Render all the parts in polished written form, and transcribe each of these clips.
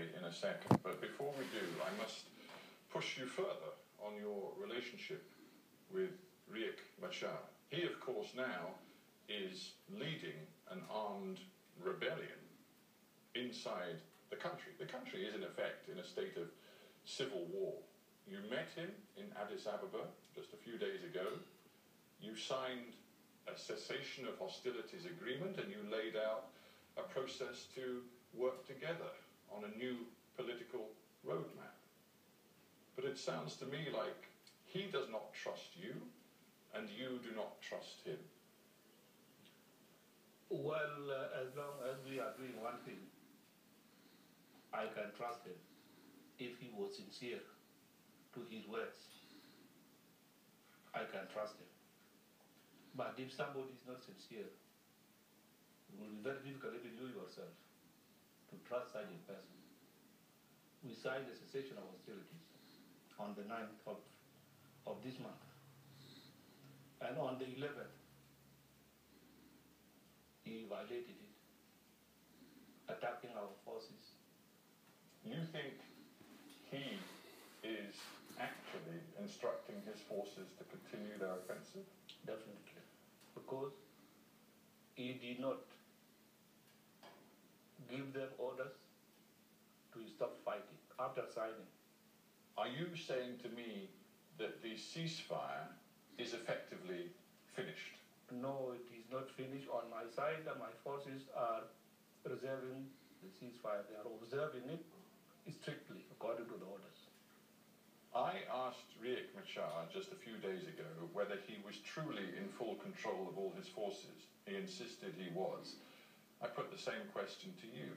say in a second, but before we do, I must push you further on your relationship with Riek Machar. He, of course, now is leading an armed rebellion inside the country. The country is, in effect, in a state of civil war. You met him in Addis Ababa just a few days ago. You signed a cessation of hostilities agreement, and you laid out a process to work together on a new political roadmap. But it sounds to me like he does not trust you, and you do not trust him. Well, as long as we are doing one thing, I can trust him if he was sincere to his words. I can trust him. But if somebody is not sincere, it will be very difficult even you yourself to trust such a person. We signed a cessation of hostilities on the 9th of this month. And on the 11th, he violated it, attacking our forces. You think he is actually instructing his forces to continue their offensive? Definitely. Because he did not give them orders to stop fighting after signing. Are you saying to me that the ceasefire is effectively finished? No, it is not finished on my side, and my forces are preserving the ceasefire. They are observing it strictly according to the orders. I asked Riek Machar just a few days ago whether he was truly in full control of all his forces. He insisted he was. I put the same question to you.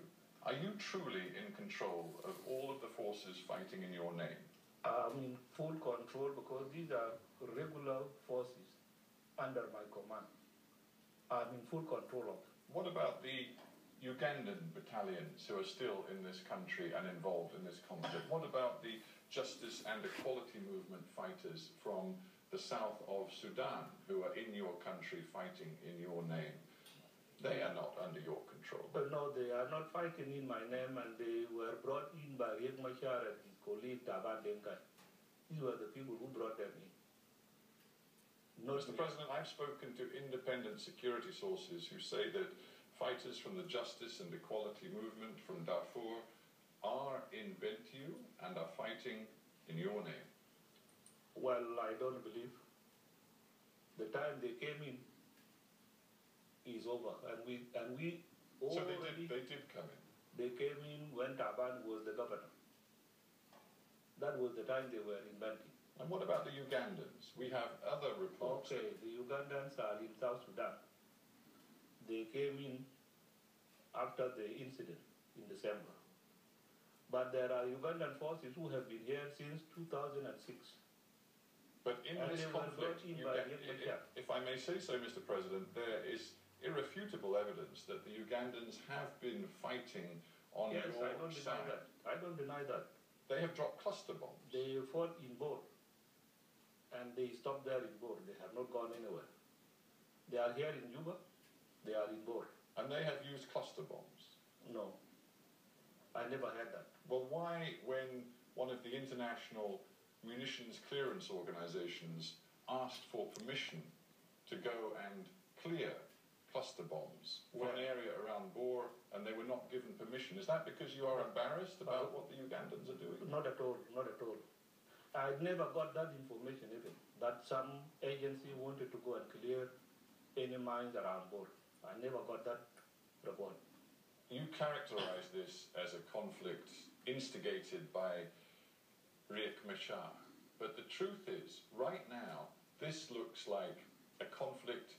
Are you truly in control of all of the forces fighting in your name? I'm in full control because these are regular forces under my command. I'm in full control of them. What about the Ugandan battalions who are still in this country and involved in this conflict? What about the Justice and Equality Movement fighters from the south of Sudan who are in your country fighting in your name? They are not under your control. No, they are not fighting in my name, and they were brought in by Riek Machar and his colleague Taban Denkai. These were the people who brought them in. Mr. President, I've spoken to independent security sources who say that fighters from the Justice and Equality Movement from Darfur are in Bentiu and are fighting in your name. Well, I don't believe. The time they came in is over, and we So already... they did come in? They came in when Taban was the governor. That was the time they were in Bentiu. And what about the Ugandans? We have other reports. Okay, the Ugandans are in South Sudan. They came in after the incident in December. But there are Ugandan forces who have been here since 2006. But in this conflict, if I may say so, Mr. President, there is irrefutable evidence that the Ugandans have been fighting on your side. Yes, I don't deny that. I don't deny that. They have dropped cluster bombs. They fought in Bor, and they stopped there in Bor. They have not gone anywhere. They are here in Juba. They are in Bor. And they have used cluster bombs? No. I never had that. Well, why, when one of the international munitions clearance organizations asked for permission to go and clear cluster bombs for an area around Bor, and they were not given permission, is that because you are embarrassed about what the Ugandans are doing? Not at all, not at all. I never got that information even, that some agency wanted to go and clear any mines around Bor. I never got that report. You characterize this as a conflict instigated by Riek Machar. But the truth is, right now, this looks like a conflict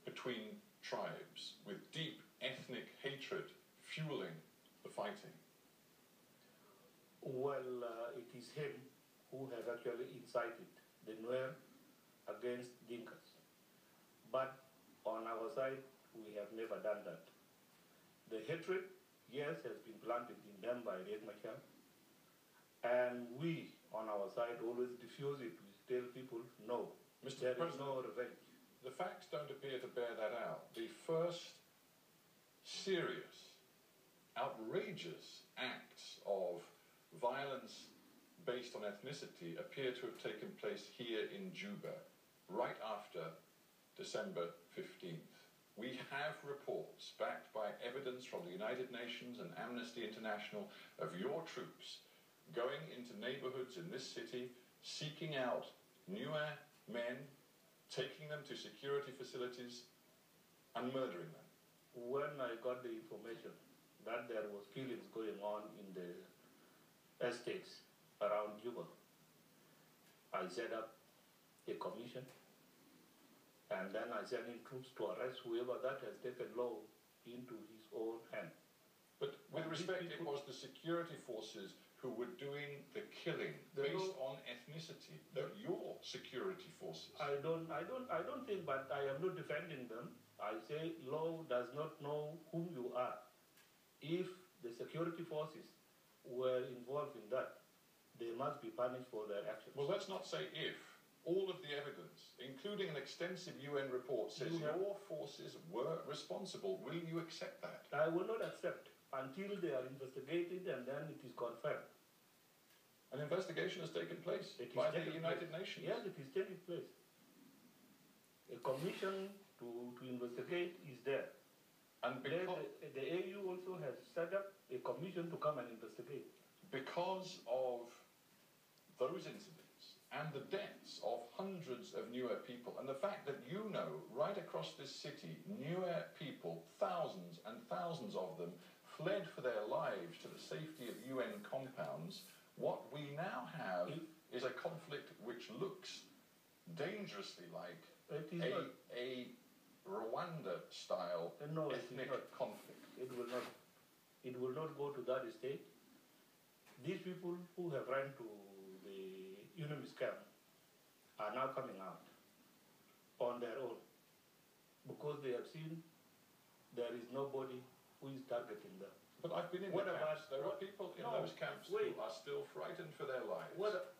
between tribes with deep ethnic hatred fueling the fighting. Well, it is him who has actually incited the Nuer against Dinkas. But on our side, we have never done that. The hatred, yes, has been planted in them by Riek Machar. And we, on our side, always diffuse it. We tell people, no, there is no revenge. The facts don't appear to bear that out. The first serious, outrageous act acts of violence based on ethnicity appear to have taken place here in Juba right after December 15th. We have reports backed by evidence from the United Nations and Amnesty International of your troops going into neighborhoods in this city, seeking out newer men, taking them to security facilities and murdering them. When I got the information that there was killings going on in the estates around Juba, I set up a commission, and then I sent in troops to arrest whoever that has taken law into his own hand. But with respect, it was the security forces who were doing the killing based on ethnicity. They're your security forces. I don't think, but I am not defending them. I say law does not know whom you are. If the security forces were involved in that, they must be punished for their actions. Well, let's not say if. All of the evidence, including an extensive UN report, says your forces were responsible. Will you accept that? I will not accept until they are investigated and then it is confirmed. An investigation has taken place by the United Nations. Yes, it is taking place. A commission to investigate is there. And because the AU also has set up a commission to come and investigate. Because of those incidents and the deaths of hundreds of Nuer people, and the fact that you know, right across this city, Nuer people, thousands and thousands of them, fled for their lives to the safety of UN compounds, what we now have is a conflict which looks dangerously like a Rwanda-style ethnic conflict. It will not. It will not go to that state. These people who have run to the UNIMIS camp are now coming out on their own because they have seen there is nobody who is targeting them. But I've been in the camps. There are people in those camps who are still frightened for their lives.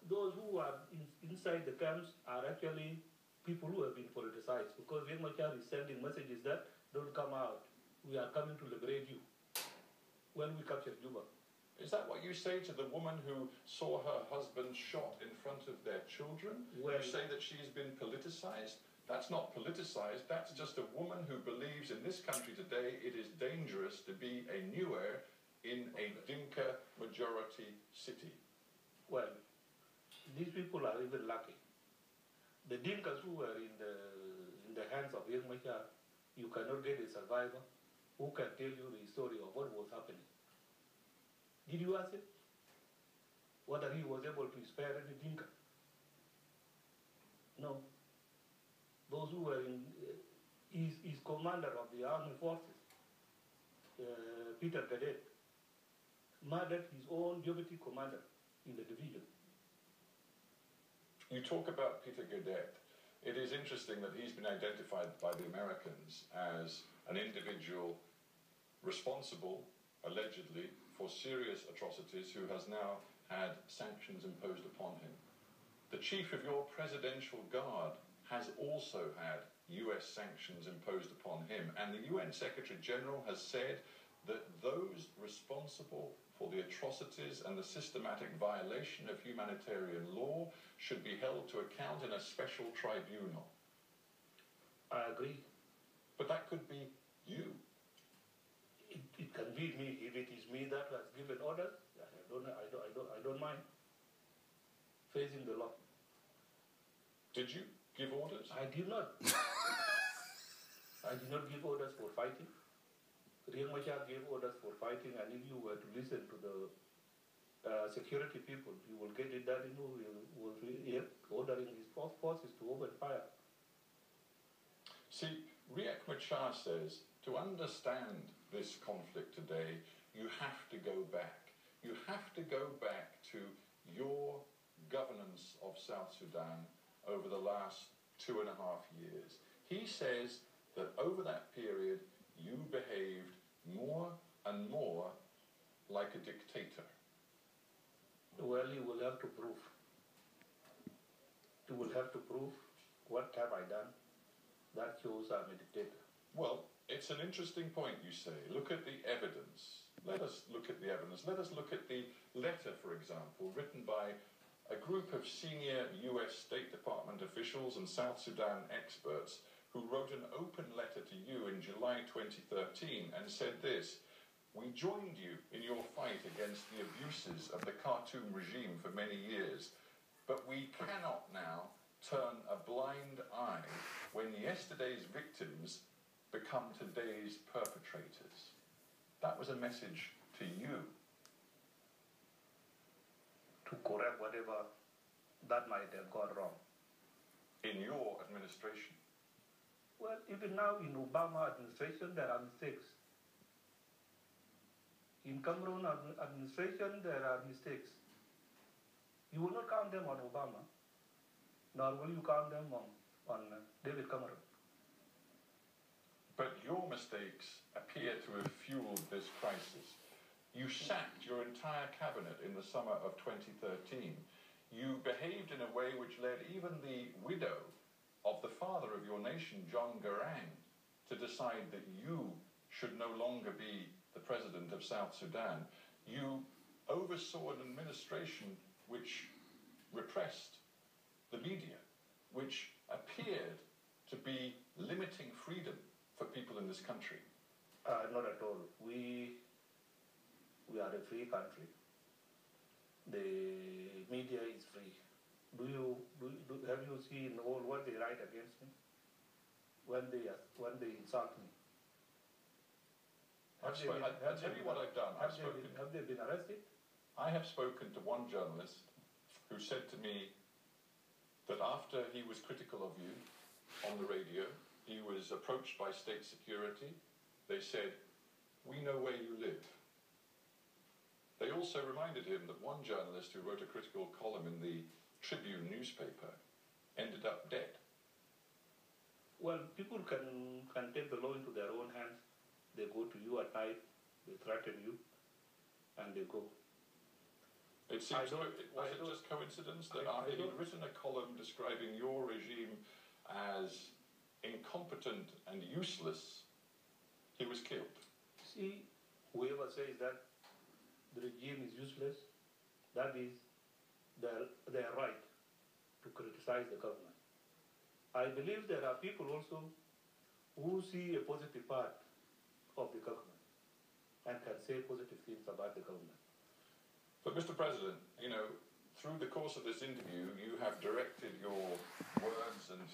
Those who are inside the camps are actually people who have been politicized because Riek Machar is sending messages that don't come out. We are coming to liberate you when we capture Juba. Is that what you say to the woman who saw her husband shot in front of their children? You say that she's been politicized? That's not politicized. That's just a woman who believes in this country today it is dangerous to be a Nuer in a Dinka majority city. Well, these people are even lucky. The Dinkas who were in the hands of Riek Machar, you cannot get a survivor who can tell you the story of what was happening. Did you ask him whether he was able to spare any Dinka? No. Those who were in, he's commander of the army forces, Peter Gadet, murdered his own deputy commander in the division. You talk about Peter Gadet. It is interesting that he's been identified by the Americans as an individual responsible, allegedly, for serious atrocities who has now had sanctions imposed upon him. The chief of your presidential guard has also had US sanctions imposed upon him, and the UN Secretary General has said that those responsible for the atrocities and the systematic violation of humanitarian law should be held to account in a special tribunal. I agree. But that could be you. It can be me. If it is me that has given orders, I don't mind facing the law. Did you give orders? I did not. I did not give orders for fighting. Riek Machar gave orders for fighting, and if you were to listen to the security people, you will get it that he was ordering his forces to open fire. See, Riek Machar says to understand this conflict today, you have to go back. You have to go back to your governance of South Sudan over the last 2.5 years. He says that over that period, you behaved more and more like a dictator. Well, you will have to prove. You will have to prove what have I done that shows I'm a dictator. Well, it's an interesting point you say. Look at the evidence. let us look at the evidence. Let us look at the letter, for example, written by a group of senior US State Department officials and South Sudan experts who wrote an open letter to you in July 2013 and said this: "We joined you in your fight against the abuses of the Khartoum regime for many years, but we cannot now turn a blind eye when yesterday's victims become today's perpetrators." That was a message to you. To correct whatever that might have gone wrong. In your administration. Well, even now in Obama administration, there are mistakes. In Cameroon administration, there are mistakes. You will not count them on Obama, nor will you count them on David Cameron. But your mistakes appear to have fueled this crisis. You sacked your entire cabinet in the summer of 2013. You behaved in a way which led even the widow of the father of your nation, John Garang, to decide that you should no longer be the president of South Sudan. You oversaw an administration which repressed the media, which appeared to be limiting freedom for people in this country. Not at all. We are a free country. The media is free. Have you seen all what they write against me? When they insult me? I'll tell you what I've done. Have they been arrested? I have spoken to one journalist who said to me that after he was critical of you on the radio, he was approached by state security. They said, "We know where you live." They also reminded him that one journalist who wrote a critical column in the Tribune newspaper ended up dead. Well, people can take the law into their own hands. They go to you at night, they threaten you, and they go. It seems was it just coincidence that after he'd written a column describing your regime as incompetent and useless, he was killed? See, whoever says that the regime is useless, that is their right to criticize the government. I believe there are people also who see a positive part of the government and can say positive things about the government. But Mr. President, through the course of this interview, you have directed your words and